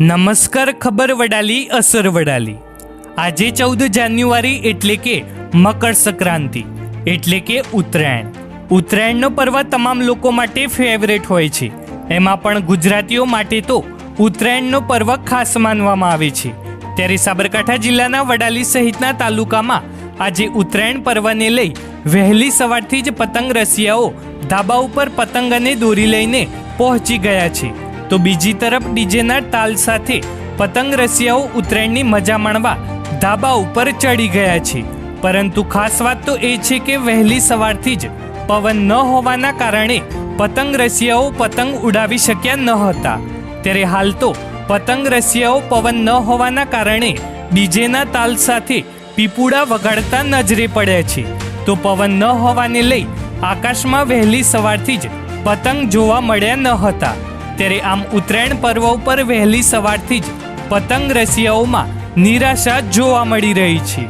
નમસ્કાર. ખબર વડાલી અસર વડાલી. આજે 14 જાન્યુઆરી એટલે કે મકર સંક્રાંતિ એટલે કે ઉત્તરાયણ. ઉત્તરાયણનો પર્વ તમામ લોકો માટે ફેવરેટ હોય છે. એમાં પણ ગુજરાતીઓ માટે તો ઉત્તરાયણનો પર્વ ખાસ માનવામાં આવે છે. ત્યારે સાબરકાંઠા જિલ્લાના વડાલી સહિતના તાલુકામાં આજે ઉત્તરાયણ પર્વને લઈ વહેલી સવારથી જ પતંગ રસિયાઓ ધાબા ઉપર પતંગ અને દોરી લઈને પહોંચી ગયા છે. તો બીજી તરફ ડીજેના તાલ સાથે પતંગ રસિયાઓ ઉત્તરાયણની મજા માણવા ધાબા ઉપર ચડી ગયા છે. પરંતુ ખાસ વાત તો એ છે કે વહેલી સવારથી જ પવન ન હોવાના કારણે પતંગ રસિયાઓ પતંગ ઉડાવી શક્યા ન હતા. ત્યારે હાલ તો પતંગ રસિયાઓ પવન ન હોવાના કારણે ડીજેના તાલ સાથે પીપુડા વગાડતા નજરે પડ્યા છે. તો પવન ન હોવાને લઈ આકાશમાં વહેલી સવારથી જ પતંગ જોવા મળ્યા ન હતા. ત્યારે આમ ઉત્તરાયણ પર્વ ઉપર વહેલી સવારથી જ પતંગ રસિયાઓમાં નિરાશા જોવા મળી રહી છે.